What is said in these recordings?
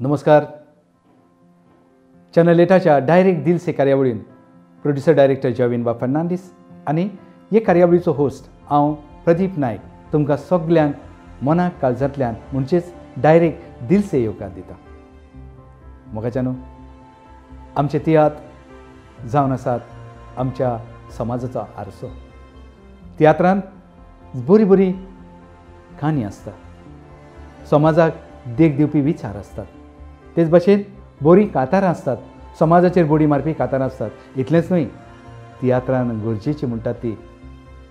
नमस्कार. Channel 8च्या direct दिल से कार्यावळीन producer director जॉविन Fernandes आणि हे कार्यावळीचो होस्ट हांव प्रदीप नायक तुमकां सगल्यांक मनाक काळजांतल्यान म्हणजेच डायरेक्ट दिल से येवकार दिता. मोगाच्यानो आमचे तियात्र जावन आसात आमच्या समाजाचो आरसो. तियात्रांत बरी बरी काणी आसता, समाजाक देख दिवपी विचार असतात. तेच भाशेन बरी कातारां असतात, समाजाचेर बोडी मारपी कातारां असतात. इतलेंच न्हय, तियात्रान गरजेची म्हणटात ती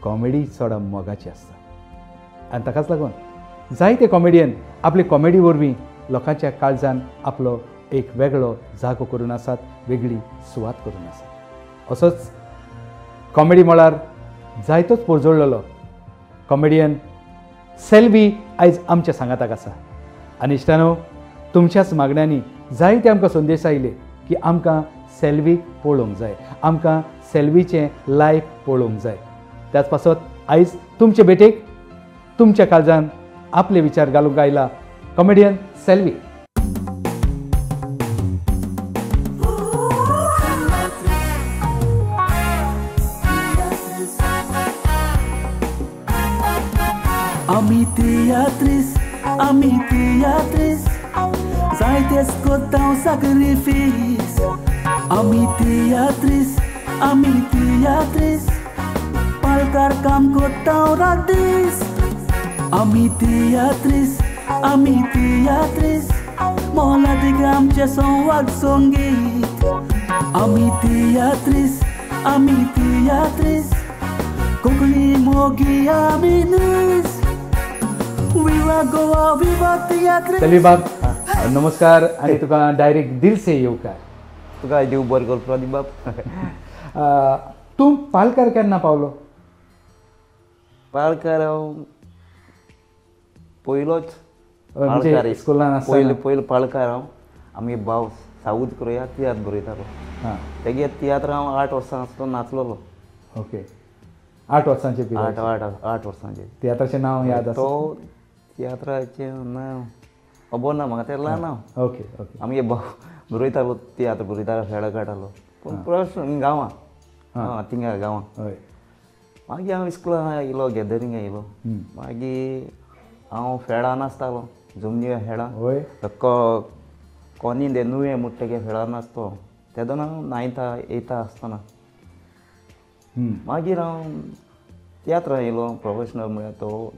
कॉमेडी चड मोगाची आसता. आनी ताकाच लागून जायते कॉमेडियन आपले कॉमेडी वरवीं लोकांच्या काळजान आपलो एक वेगळो जागो करून आसात, वेगळी सुवात करून आसात. असोच कॉमेडी मळार जायतोच पोरजोळलेलो कॉमेडियन सेल्वी आयज आमच्या सांगाताक आसा. आनी इश्टानो, तुमच्याच मागण्यांनी जायते आमकां संदेश आयले की आमकां सेल्वीक पळोवंक जाय, आमकां सेल्वीचें लायफ पळोवंक जाय. त्याच पासत आयज तुमचे भेटेक तुमच्या काळजान आपले विचार घालूंक आयला comedian Selvi. Ami teatris, zaites kotau sacrifice. Ami teatris, palkar kam kotau radis. Ami teatris, mola digam chesong wag songit. Ami teatris, kokli mogi aminis. Selvi बाब नमस्कार आणि तुका डायरेक्ट दिल से येवकार. तुका देव बरें कर प्रदीप बाब. तूं पालकार केन्ना पावलो? पालकार हांव पयलोच म्हणजे स्कुलान आसतना पयलो पालकार हांव. आमगे भाव साऊथ कोरिया तियात्र बरयतालो. तेगे तियात्र हांव 8 वर्सां आसतना नाचलोलो. ओके, 8 वर्सांचे पिरियड. 8 वर्सांचे. तियात्राचें नांव याद आसा? तो तियात्राचें नांव खबर ना म्हाका, तें ल्हान नांव. Okay okay. आमगे भाव बरयतालो, तियात्र बरयतालो, फेडो काडटालो. पूण प्रश्न गांवां थिंगा गांवां. हय. मागीर हांव इस्कुलान येयलो, गॅदरींग येयलो. मागीर हांव फेडा नाचतालो, जमनीर फेडा. हय. कोनी दे नुवें म्हणटा तेगे फेडा नाचतो. तेदोन हांव 9th 8th आसतना. मागीर हांव तियात्रां येयलो प्रोफेशनल म्हळ्यार तो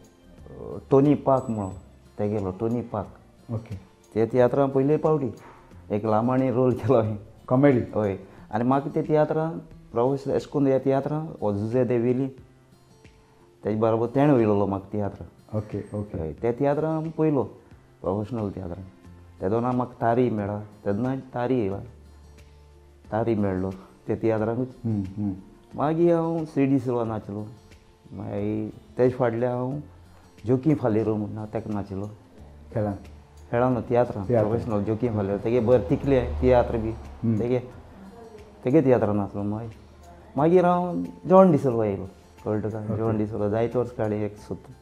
टोनी पार्क म्हणून तेगेलो टोनी पार्क. ओके. ते तियात्रां पयले पावटी एक लांबाणी रोल केलो हांवें. कॉमेडी? हय. आनी म्हाका ते तियात्रां प्रोफेशनल अशें करून ह्या तियात्रां जुजे दे वेली तेजे बरोबर तेणें वयलोलो म्हाका तियात्र. Okay okay. हय. ते तियात्रां हांव पयलो प्रोफेशनल तियात्रां. तेदोना म्हाका तारी मेळ्ळा. तेदोना तारी येयला, तारी मेळ्ळो ते तियात्रांकूच. मागीर हांव CD सिल्वा नाचलो. मागीर तेजे फाटल्यान हांव जोकी फालेरो म्हणून हांव तेका नाचिलो. खेळान तियात्रां प्रोफेशनल जोकी फालेरो. तेगे बरें तिकले तियात्र बी तेगे तियात्रां नाचलो. मागीर हांव जॉन डिसिल्वा येयलो कळटका. जॉन डिसिल्वा जायते वर्स काडले, एक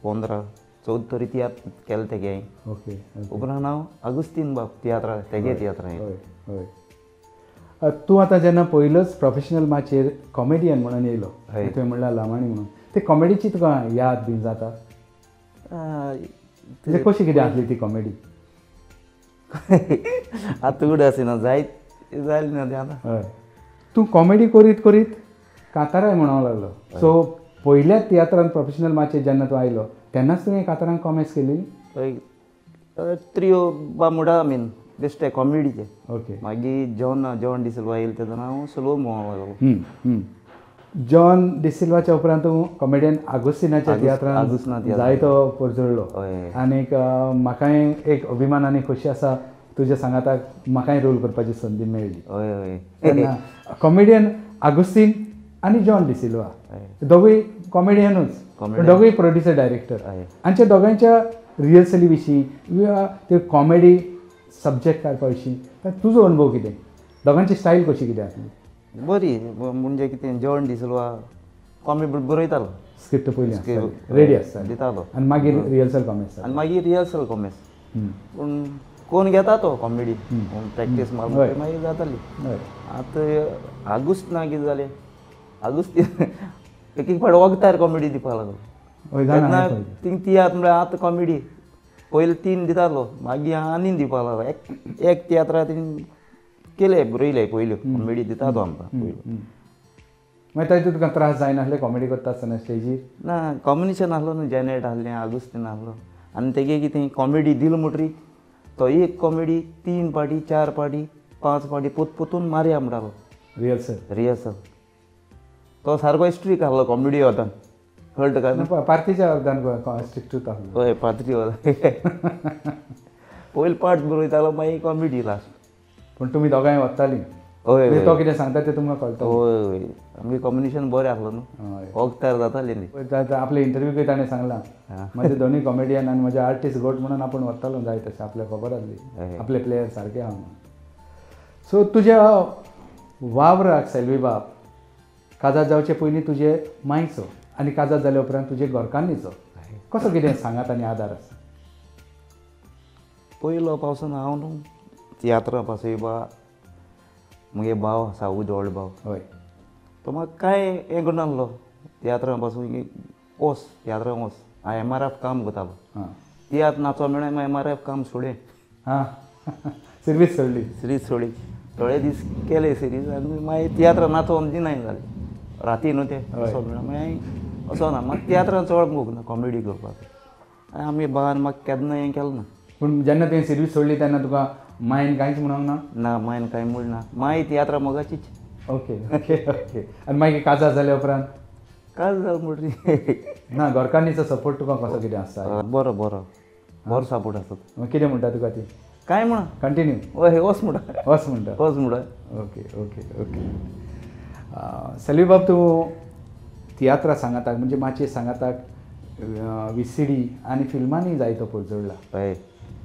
15-14 तरी तियात्र केले तेगे हांवें. ओके. उपरांत हांव अगुस्तीन बाब तियात्रां तेगे तियात्रां येयलो. हय. तूं आतां जेन्ना पयलोच प्रोफेशनल माचेर कॉमेडियन म्हणून येयलो, तुवें म्हणल्यार लांबाणी म्हणून, ते कॉमेडीची तुका याद बीन जाता? कशी कितें आसली ती कॉमेडी? आतां उड आसिना, जायत जाली ना तें आतां. हय. तूं कॉमेडी करीत करीत काताराय म्हणूंक लागलो. सो पयल्याच तियात्रान प्रोफेशनल माचेर जेन्ना तूं आयलो तेन्नाच तुवें कातारांक कॉमेस केली? हय. त्रियो बा म्हणटा बेश्टे कॉमेडीचे. ओके. मागीर जॉन डिसिल्वा येयलो तेदोना हांव स्लो म्हणूंक लागलो. जॉन डिसिल्वाच्या उपरांत तूं कॉमेडियन आगोस्तिनाच्या तियात्रांत जायतो पोरजोळ्ळो. आनीक म्हाकाय एक अभिमान आनी खोशी आसा तुज्या सांगाताक म्हाकाय रोल करपाची संदी मेळ्ळी. हय हय. तेन्ना कॉमेडियन आगोस्तीन आनी जॉन डिसिल्वा दोगूय कॉमेडियनूच, दोगूय प्रोड्युसर डायरेक्टर. आमच्या दोगांच्या रिहर्सली विशीं ते कॉमेडी सब्जेक्ट काडपा विशीं तुजो अनुभव कितें? दोगांची स्टायल कशी कितें आसली? बरी. म्हणजे कितें जॉन डिसिल्वा कॉमेडी बरयतालो. स्क्रिप्ट पयलीं रेडी आसता दितालो. आनी मागीर रिहर्सल कॉमेस. आनी मागीर रिहर्सल कॉमेस. पूण कोण घेता तो कॉमेडी प्रॅक्टीस हय. मारून मागीर जाताली हय आतां आगुस्त ना कितें जालें आगुस्त एक एक फावट वखदार कॉमेडी दिवपाक लागलो हय जाणा तेन्ना हांवें पळयलें. थिंग तियात्र म्हळ्यार आतां कॉमेडी पयलीं 3 दितालो मागीर आनी दिवपाक लागलो एक तियात्रा तिणें केले बरयले पयल्यो कॉमेडी दिता तो आमकां पयलो मागीर तातूंत तुका त्रास जायनासले कॉमेडी करता आसतना स्टेजीर ना कॉम्बिनेशन आसलो न्हू जेनेट आहलें आगुस्तीन आहलो आनी तेगे कितें कॉमेडी दिलो म्हणटरी तो एक कॉमेडी 3 पाटी 4 पाटी 5 पाटी पोतून मारया म्हणटालो रिहर्सल रिहर्सल तो सारको स्ट्रीक आहलो कॉमेडी वतान कळटा काय पार्टीच्या अर्दान स्ट्रिक्ट आसलो हय पात्री वता पयलीं पार्ट बरयतालो मागीर कॉमेडी लास्ट पूण तुमी दोगांय वतालीं हय म्हणजे तो कितें सांगता तें तुमकां कळटा हय हय आमगे कॉम्बिनेशन बरें आसलो न्हू हय वखदार जातालें न्ही आपले इंटरव्यूकय ताणें सांगलां हा. म्हजे दोनूय कॉमेडियन आनी म्हजे आर्टिस्ट गोट म्हणून आपूण वतालो जाय तशें आपल्याक खबर हय. आसली आपले प्लेयर सारके आहा म्हणून सो तुज्या वावराक सेल्वी बाब काजार जावचे पयलीं तुजे मायचो आनी काजार जाल्या उपरांत तुजे घरकान्नीचो कसो कितें सांगात आनी आदार आसा पयलो पावसान हांव न्हू तियात्रा पासयबा मुगे भाव आसा व्हड भाव हय तो म्हाका कांय हें करनासलो तियात्रा पासून वच तियात्रा वच हांव MRF काम करतालो हां तियात्र नाचो म्हळ्यार हांव MRF काम सोडें हां सर्वीस सोडली सिरीज सोडी थोडे दीस केले सिरीज आनी मागीर तियात्रा नाचोन दिनाय जालें राती न्हू तें असो म्हळ्यार मागीर असो ना म्हाका तियात्रा चड मोग ना कॉमेडी करपाक आनी आमी भावान म्हाका केन्ना हें केलें ना पूण जेन्ना तुवें सर्वीस सोडली तेन्ना तुका मायन कांयच म्हणूंक ना ना मागीर कांय म्हूण ना मागीर तियात्रा मोगाचीच ओके ओके ओके आनी मागीर काजार जाल्या उपरांत काज जाल म्हणटरी ना घरकान्नीचो सपोर्ट तुका कसो कितें आसता बरो बरो बरो सपोर्ट आसा मग कितें म्हणटा तुका ती कांय म्हणा कंटिन्यू हय वच म्हणटा वच म्हणटा वच म्हणटा ओके ओके ओके सेल्वी बाब तूं तियात्रा सांगाताक म्हणजे माचये सांगाताक VCD आनी फिल्मांनी जायतो पळय जोडला हय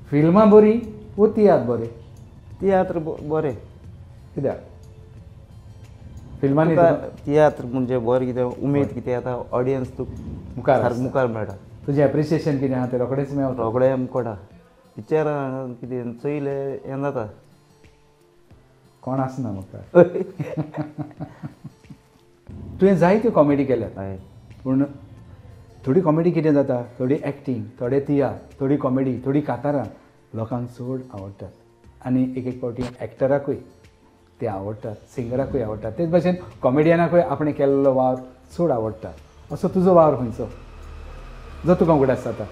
फिल्मां बरी वो तियात्र बरें तियात्र बरें कित्याक फिल्मांनी तियात्र म्हणजे बरें कितें उमेद कितें येता ऑडियन्स तुका मुखार सारको मुखार मेळटा तुजें एप्रिसिएशन कितें आहा तें रोखडेंच मेळटा रोखडें आमकां पिक्चर कितें चोयले हें जाता कोण आसना म्हाका तुवें जायत्यो कॉमेडी केल्यात हय पूण थोडी कॉमेडी कितें जाता थोडी एक्टींग थोडे तियात्र थोडी कॉमेडी थोडी कातारां लोकांक चड आवडटात आनी एक एक फावटी एक्टराकूय ते आवडटात सिंगराकूय आवडटात तेच भाशेन कॉमेडियनाकूय आपणें केल्लो वावर चड आवडटा असो तुजो वावर खंयचो जो तुका उगडास जाता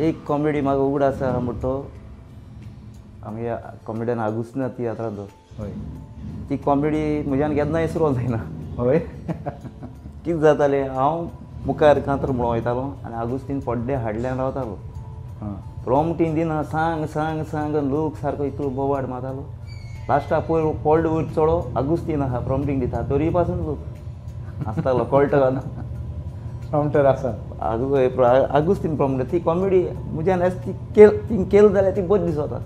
एक कॉमेडी म्हाका उगड आसा म्हणटा तो आमगे कॉमेडियन आगुस्तीन तियात्राचो हय ती कॉमेडी म्हज्यान केन्ना विसरो जायना हय कितें जातालें हांव मुखार कांतर म्हणून वयतालो आनी आगुस्तीन पड्डे हाडल्यान रावतालो हां प्रॉम्प्टींग दिना सांग सांग सांग लोक सारको इतलो बोवाड मारतालो लास्टाक पयर पॉल्ड वयर चडो आगुस्तीन आहा प्रॉम्प्टींग दिता तरी पासून लोक आसतालो कळटा काय ना कावंटर आसा आगुस्तीन प्रॉम्प्ट ती कॉमेडी म्हज्यान ती केली जाल्यार ती बरी दिसता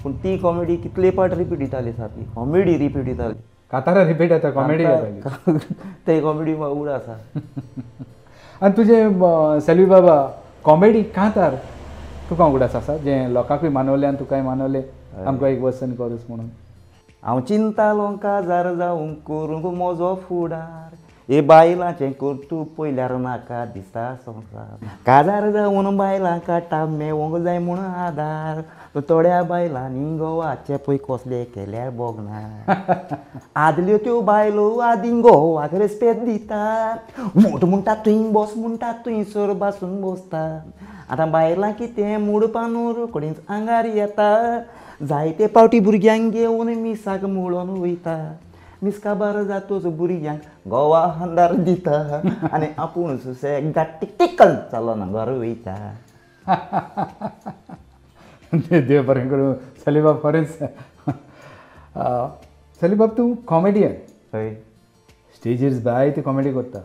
पूण ती कॉमेडी कितले पार्ट रिपीट दिताली सारकी कॉमेडी रिपीट दिताली कातारां रिपीट येता कॉमेडी येताली ते कॉमेडी म्हाका उगड आसा आनी तुजें सेल्वी बाबा कॉमेडी कांतार तुका उगडास आसा जें लोकांकूय मानवलें आनी तुकाय मानवलें आमकां एक वसन करूस म्हणून हांव चिंतालो काजार जावं करूंक म्हजो फुडार हे बायलांचें कर तूं पयल्यार नाका दिसता संवसार काजार जावन बायलांक काडटा मेवंक जाय म्हूण आदार थोड्या बायलांनी गोवाचे पळय कसले केल्यार बोगना आदल्यो त्यो बायलो आदी गोवाक रेस्पेद दिता मूठ म्हणटा थंय बस म्हणटा थंयसर बासून बसता आतां बायलां कितें मूड पानूर कडेन आंगार येता जायते पावटी भुरग्यांक घेवन मिसाक मुळोन वयता मिस्काबार जातोच भुरग्यांक गोवा अंधार दिता आनी आपूण सुसेग गाट्टी टिकल चालो ना घर वयता देव बरें करूं सेल्वी बाब खरेंच सेल्वी बाब तूं कॉमेडियन हय स्टेजीर जायती कॉमेडी करता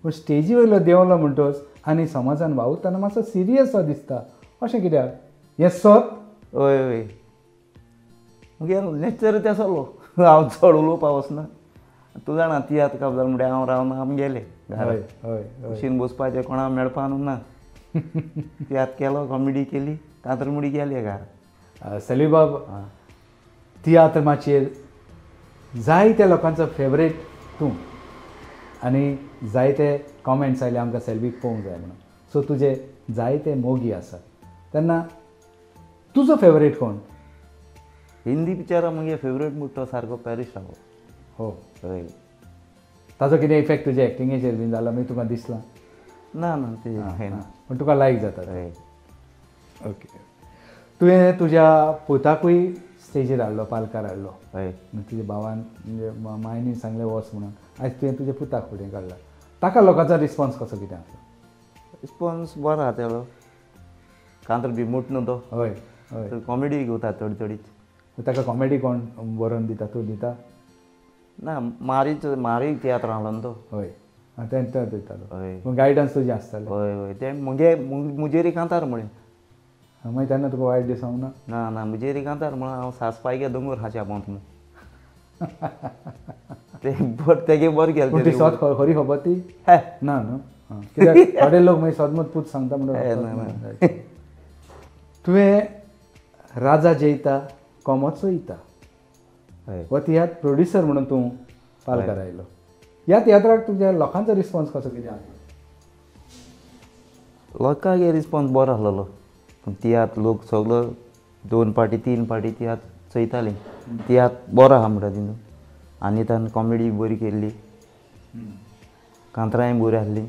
पूण स्टेजी वयलो देंवलो म्हणटोच आनी समाजान वावुरतना मातसो सिरियस सो दिसता अशें कित्याक हें सत हय हय मुगे नेचर ते आसलो हांव चड उलोवपाक वचना तूं जाणा तियात्र काप जालें म्हणल्यार हांव रावना आमी गेले हय हय कुशीन बसपाचें कोणाक मेळपा न्हू ना तियात्र केलो कॉमेडी केली कांतर मुडी गेले घार सेल्वीबाब तियात्र माचयेर जायत्या लोकांचो फेवरेट तूं आनी जायते कॉमेंट्स आयले आमकां सेल्वीक पळोवंक जाय म्हणून. सो तुजे जायते मोगी आसात तेन्ना तुजो फेवरेट कोण? हिंदी पिक्चरां म्हगे फेवरेट म्हणटा तो सारको पॅरिस रावो. हो. हय. ताजो कितें इफेक्ट तुज्या एक्टिंगेचेर बीन जालो मागीर तुका दिसलां? ना ना ते ना. पूण तुका लायक जाता. हय. ओके. तुवें तुज्या पुताकूय स्टेजीर हाडलो, पालकार हाडलो. हय. तुज्या भावान म्हणजे मायनी सांगलें वच म्हणून आयज तुवें तुज्या पुताक फुडें काडला. ताका लोकांचो रिस्पॉन्स कसो कितें आसलो? रिस्पॉन्स बरो आहा तेलो. कांतर बी मोठ न्हू तो. हय हय. कॉमेडी घेवता थोडी थोडीच. ताका कॉमेडी कोण बरोवन दिता? तूं दिता? ना मारी तियात्र हाडलो न्हू तो. हय. तें दितालो. हय. पूण गायडन्स तुजें आसतालें. हय हय. ते मुजेरी कांतार म्हळें. मागीर तेन्ना तुका वायट दिसोंक ना? ना ना मुजेरी कांतार म्हणून हांव सासपायगे दोंगर हाच्या पोंत न्हू. तेगे बरें पूण ती गेलें. सोद खरी खबर ती? हे ना न्हू. कित्याक थोडे लोक मागीर सदमत पूत सांगता म्हणून. तुवें राजा जैता कोमोत चोयता हय. हो तियात्र प्रोड्युसर म्हणून तूं पालकार आयलो. ह्या तियात्राक तुज्या लोकांचो रिस्पॉन्स कसो कितें आसलो? लोकांगे रिस्पॉन्स बरो आसलेलो. पूण तियात्र लोक सगळो 2 पाटी 3 पाटी तियात्र चयतालीं. तियात्र बरो आहा म्हणटा तितून. आनी ताणें कॉमेडी बरी केल्ली, कांतरांय बरी आसली,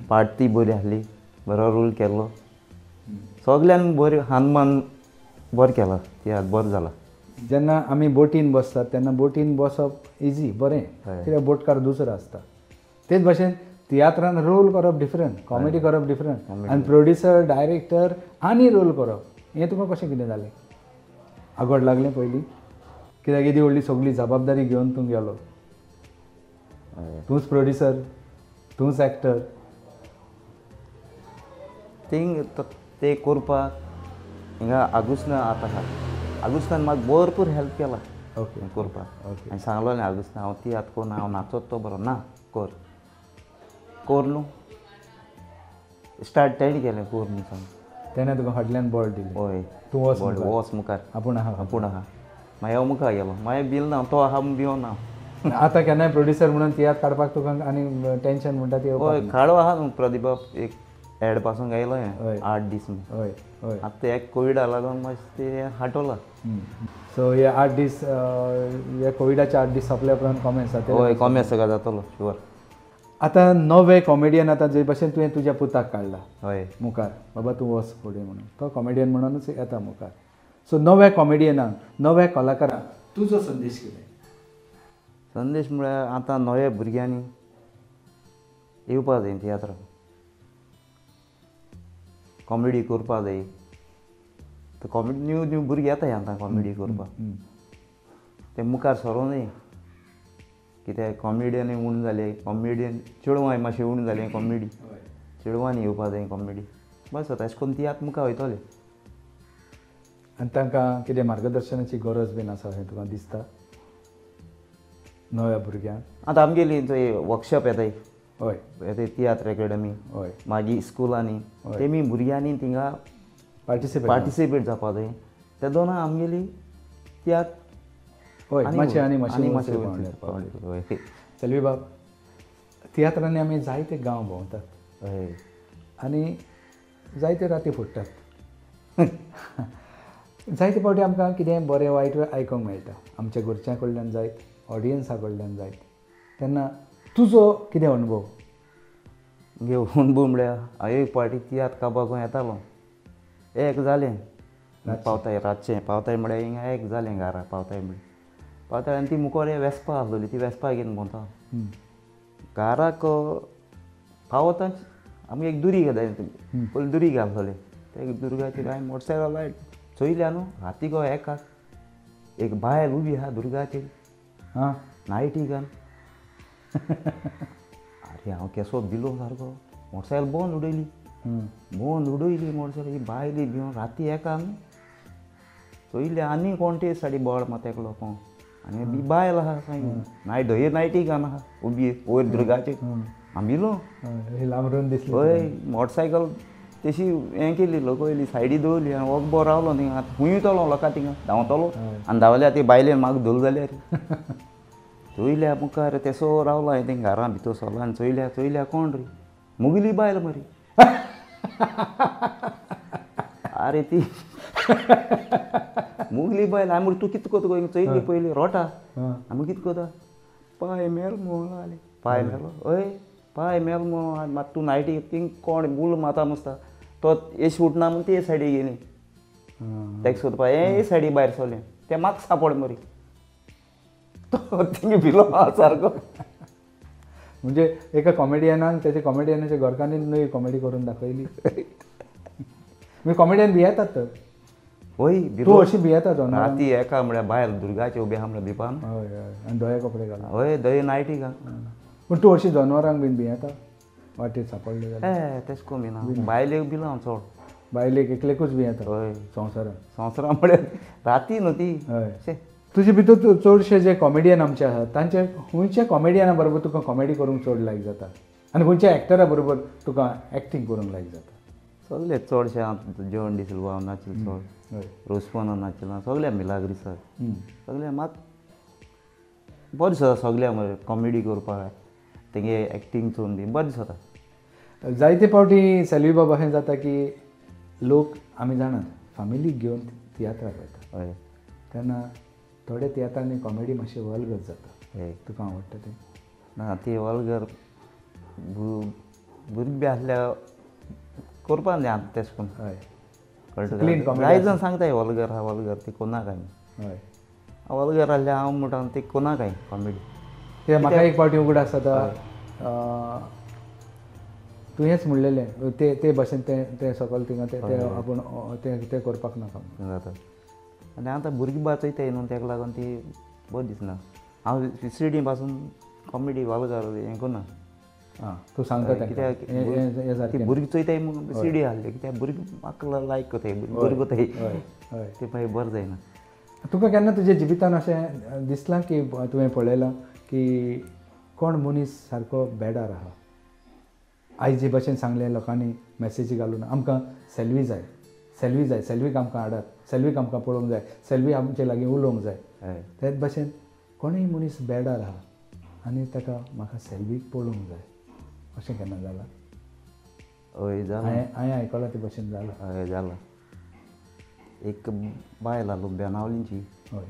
पार्टी बरी आसली, बरो रोल केल्लो. सगळ्यान बरी हनुमान बरो केला. तियात्र बरो जाला. जेन्ना आमी बोटीन बसतात तेन्ना बोटीन बसप इजी बरें, कित्याक बोटकार दुसरो आसता. तेच भाशेन तियात्रान रोल करप डिफरंट, कॉमेडी करप डिफरंट, आनी प्रोड्युसर, डायरेक्टर आनी रोल करप हें तुका कशें कितें जालें? आवड लागलें पयलीं? कित्याक येदी व्हडली सगळी जबाबदारी घेवन तूं गेलो. तूंच प्रोड्युसर, तूंच एक्टर. ते करपाक हिंगा आगुस्तान आतां आहा. आगुस्तान म्हाका भरपूर हेल्प केला ओके करपाक. ओके. हांवें सांगलो न्ही आगुस्तान हांव तियात्र कोन्न, हांव नाचत तो बरो ना कर न्हू. स्टार्ट तेणी केलें कर न्हू सांग. तेन्ना तुका फाटल्यान बळ दिलें. हय. तूं वच मुखार. आपूण आहा. आपूण आहा. मागीर हांव मुखार गेलो. मागीर भिल ना तो आहा म्हूण भिवून ना. आतां केन्नाय प्रोड्युसर म्हणून तियात्र काडपाक तुका आनी टेन्शन म्हणटा ती हय काडो आहा न्हू प्रदीप. एक एड पासून गायलो हय. हें 8 दीस. हय हय. आतां एक कोविडा लागून मातशें तें हाटोला. सो हे 8 दीस हे कोविडाचे 8 दीस सोंपल्या उपरांत कॉमेंट्स जाता. हय कमी सगळं जातलो शुअर. आतां नवे कॉमेडियन आतां जे भशेन तुवें तुज्या पुताक काडला हय. मुखार, बाबा तूं वच फुडें म्हणून, तो कॉमेडियन म्हणूनच येता मुखार. सो नव्या कॉमेडियनाक, नव्या कलाकाराक तुजो संदेश कितें? संदेश म्हळ्यार आतां नव्या भुरग्यांनी येवपा जाय तियात्राक. कॉमेडी करपा जाय. तर कॉमेडी न्यू भुरगीं येताय आतां कॉमेडी करपाक. ते मुखार सरों जाय. कित्याक कॉमेडियनूय उण जाले, कॉमेडियन चेडवांय मातशें उण जालें. कॉमेडी चेडवांनी येवपा जाय कॉमेडी. बस तशें करून तियात्र मुखार वयतलें. आनी तांकां कितें मार्गदर्शनाची गरज बीन आसा अशें तुका दिसता नव्या भुरग्यांक? आतां आमगेली थंय वर्कशॉप येताय. हय येताय तियात्र एकेडमी. हय. मागीर स्कुलांनी तेमी भुरग्यांनी थिंगा पार्टिसिपेट जावपा जाय. ते दोना आमगेली तियात्र हय मातशें आनी मातशें मातशें. सेल्वीबाब, तियात्रांनी आमी जायते गांव भोंवतात हय. आनी जायते राती फोडटात. जायते फावटी आमकां कितें बरें वायट आयकूंक मेळटा, आमच्या घरच्यां कडल्यान जायत, ऑडियन्सा कडल्यान जायत. तेन्ना तुजो कितें अनुभव? घे अनुभव म्हळ्यार हांव एक पाटी तियात्र काबार येतालो. एक जालें पावताय रातचें. पावताय म्हळ्यार हिंगा एक जालें घरा पावताय म्हळ्यार. पावताय आनी ती मुखार वेस्पा आसलोली. ती वेस्पा घेवन भोंवता. घराक पावता आमी एक दुरी घेताय. पयलीं दुरी घालतले. ते दुर्गाचेर हांवें मोटरसायकल लायट चोयल्या न्हू. हाती गो एकाक एक बायल उबी आहा दुर्गाचेर. हां नायटी घाल. अरे हांव केसो भिलो सारको. मोटरसायकल बंद उडयली. बंद उडयली मोटरसायकल. ही बायली भिवन राती एका न्हू. चोयले आनी कोण ते साडी बळ मात एकलो कोण. आनी बी बायल आहा सांग धोये नायटी घाल आहा उबी वयर दुर्गाचेर. हांव भिलो. लांबरून दिसली. हय मोटरसायकल तशी हें केली लोक वयली सायडी दवरली आनी वखबो रावलो थिंगा आतां खूंय वयतलो लोकां थिंगा धांवतलो आनी धांवल्या ती बायलेन म्हाका धोल जाल्यार चोयल्या मुखार तेसो रावलो हांवें थिंगा घरा भितर सरलो आनी चोयल्या कोण रे मुगली बायल मरी अरे ती मुगली बायल हांवें म्हणलें तूं कितें कोता गो चोयली पयली रोटा आमी कितें कोता पांय मेल म्हणून आले पांय मेलो हय पांय मेल म्हणून मात तूं नायटी थिंग कोण मुल माता मुसता तो एश उठना म्हूण ते सायडी गेली तेका सोदपा हे सायडी भायर सरलें तें म्हाका सापड मरी तो थिंग भिलो सारको म्हणजे एका कॉमेडियनान त्याच्या कॉमेडियनाच्या घरकांनी नवी कॉमेडी करून दाखयली मी कॉमेडियन भियेतात तर होय तूं अशी भियेता तो राती एका म्हळ्यार भायर दुर्गाचे उबे आहा म्हळ्यार भिपान हय हय आनी दोळे कपडे घालून हय दय नायटी घाल पूण तूं अशी जनावरांक बीन भियेता वाटेर सांपडले जाल्यार तेश कमी ना बायलेक भिलो हांव चड बायलेक एकलेकूच भियेता हय संवसारान संवसारा म्हळ्यार राती न्हू ती हय तुजे भितर चडशे जे कॉमेडियन आमचे आहात तांचे खंयच्या कॉमेडियना बरोबर तुका कॉमेडी करूंक चड लायक जाता आनी खंयच्या एक्टरा बरोबर तुका एक्टींग करूंक लायक जाता सगळे चडशे हांव जॉन डी सिल्वा नाचिल चड हय रोस्पोना नाचिला सगळ्या मिलाग्री सर सगळे म्हाका बरें दिसता सगळ्या मरे कॉमेडी करपाक तेंगे एक्टींग चोवन बी बरें दिसता जायते फावटी सेल्वी बाबा हें जाता की लोक आमी जाणात फामिलीक घेवन तियात्राक वयता हय तेन्ना थोडे तियात्रांनी कॉमेडी मातशें वल्गर जाता हय तुका आवडटा तें ना ती वल्गर भुरगीं बी आसल्या करपा न्ही आतां तेश कोन्न हय कळटा जाय जाण सांगताय वल्गर हा वल्गर ती कोनाक आमी हय वल्गर आहल्या हांव म्हणटा ती कोनाक हांवें कॉमेडी ते म्हाका एक फावटी उगडास जाता तुवेंच म्हणलेलें ते भाशेन ते सकयल थिंगा ते आपूण ते करपाक नाका जाता आनी आतां भुरगीं बा चोयताय न्हू तेका लागून ती बरें दिसना हांव सिडी पासून कॉमेडी वल्गर हें करना आं तूं सांगता कित्याक ती भुरगीं चोयताय म्हणून सिडी आहले कित्याक भुरगीं म्हाका लायक कोताय बरी कोताय हय ते मागीर बरें जायना तुका केन्ना तुज्या जिवितान अशें दिसलां की तुवें पळयलां की कोण मनीस सारको बेडार आहा आयज जे भशेन सांगलें लोकांनी मॅसेजी घालून आमकां सेल्वी जाय सेल्वीक आमकां हाडात सेल्वीक आमकां पळोवंक जाय सेल्वी आमचे लागीं उलोवंक जाय तेच भशेन कोणूय मनीस बेडार आहा आनी ताका म्हाका सेल्वीक पळोवंक जाय अशें केन्ना जालां हय जालां हांवें आयकलां ते भशेन जालां हय जालां एक बायल आहलो बेनावलींची हय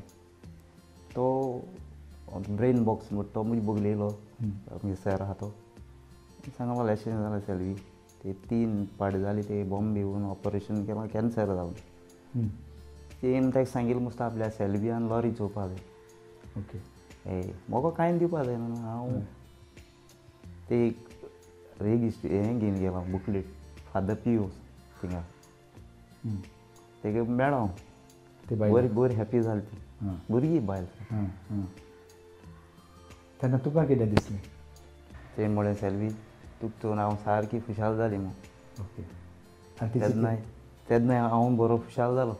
तो ब्रेन बॉक्स म्हणटा तो मुजी बगले येयलो आमगे सॅर आहा तो सांगा मला अशें जालें सेल्वी ते 3 पाड जाली ते बॉम्बे येवन ऑपरेशन केलां कॅन्सर जावन तेन ताका सांगिल्लें मस्त आपल्या सेल्वीयान लॉरी चोवपा जाय ओके ए म्हाका कांय दिवपा जायना हांव ते हें घेवन गेलो बुकलेट फादर पियो थिंगा तेगे मेळ्ळो हांव ते बरी हॅपी जाली ती भुरगीं बायल तेन्ना तुका कितें दिसलें ते म्हळें सेल्वी तुका चोवन हांव सारकी खुशाल जाली म्हूण ओके आनी तेन्ना हांव बरो खुशाल जालो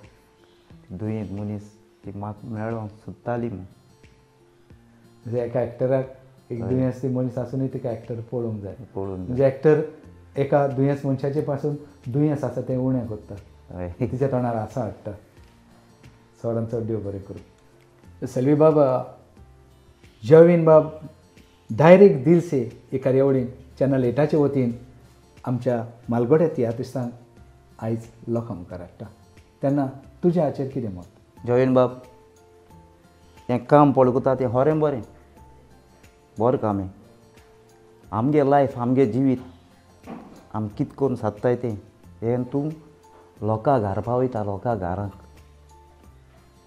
दुयेंत मनीस ती म्हाका मेळ्ळो सोदताली म्हूण म्हणजे एका एक्टराक एक दुयेंस ती मनीस आसूनय तिका एक्टर पळोवंक जाय पळोवन म्हणजे एक्टर एका दुयेंस मनशाचे पासून दुयेंस आसा तें उणें करता तिच्या तोंडार आसा हाडटा चडान चड देव बरें करूं सेल्वी बाब जयवीन बाब डायरेक्ट दिल से हे कार्यावळीन चॅनल 8चे वतीन आमच्या मालगोड्या तियात्रिस्तांक आयज लोकां मुखार हाडटा तेन्ना तुज्या हाचेर कितें मत जयवीन बाब हें काम पळय कोता तें खरें बरें काम हें आमगे लायफ आमगे जिवीत आमी कितें करून सादताय तें हें तूं लोकां घारपा वयता लोकां घरांक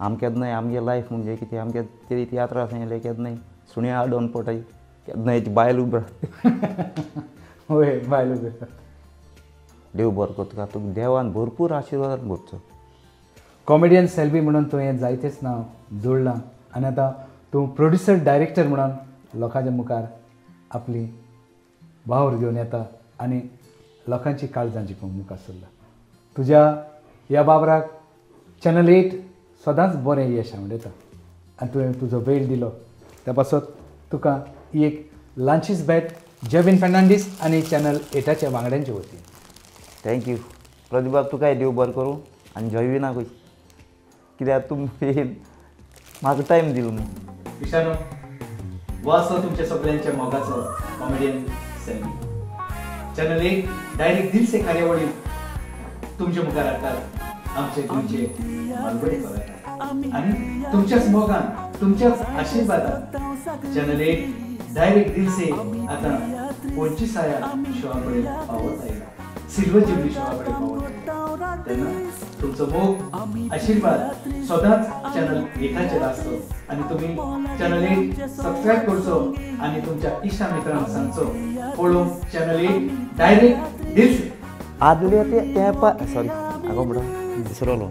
आमी केन्नाय आमगे लायफ म्हणजे कितें आमगे ते तियात्र आसा येयले केन्नाय सुण्या आडोवन पडटाय केन्नाय बायल उबी होय बायल उबी देव बरो करता तुका देवान भरपूर आशिर्वाद भरचो कॉमेडियन सेल्वी म्हणून तुवें जायतेच नांव जोडलां आनी आतां तूं प्रोड्युसर डायरेक्टर म्हणून लोकांच्या मुखार आपली वावर घेवन येता आनी लोकांची काळजां जिखूंक मुखार सरला तुज्या ह्या वावराक चॅनल 8 सदांच बरें यश आवडटा आनी तुवें तुजो वेळ दिलो त्या पासत तुका ही एक ल्हानशीच भेट जयवीन फेर्नांडीस आनी चॅनल 8च्या वांगड्यांचे वतीन थँक्यू प्रदीप तुका देव बरें करूं आनी जयविनाकूय कित्याक तुमी म्हाका टायम दिलो न्ही इशानो हो आसलो तुमच्या सगळ्यांच्या मोगाचो कॉमेडियन सॅमी. चॅनल 1 डायरेक्ट दिल से कार्यावळी तुमच्या मुखार हाडटात आमचे गोंयचे मालवणी कलाकार आनी तुमच्याच मोगान तुमच्याच आशिर्वादान चॅनल 1 डायरेक्ट दिल से आतां 25व्या शोआ कडेन पावत आयला. सिल्वर जुबली शोआ कडेन पावत आयला. तेन्ना तुमचो मोग आशिर्वाद सदांच चॅनल 1चेर आसतो आनी तुमी चॅनल 1 सबस्क्रायब करचो आनी तुमच्या इश्टा मित्रांक सांगचो पळोवंक चॅनल 1 डायरेक्ट दिल से. आदले ते सॉरी आगो म्हणून विसरलो.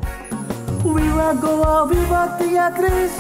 Viva Goa, viva Teatris.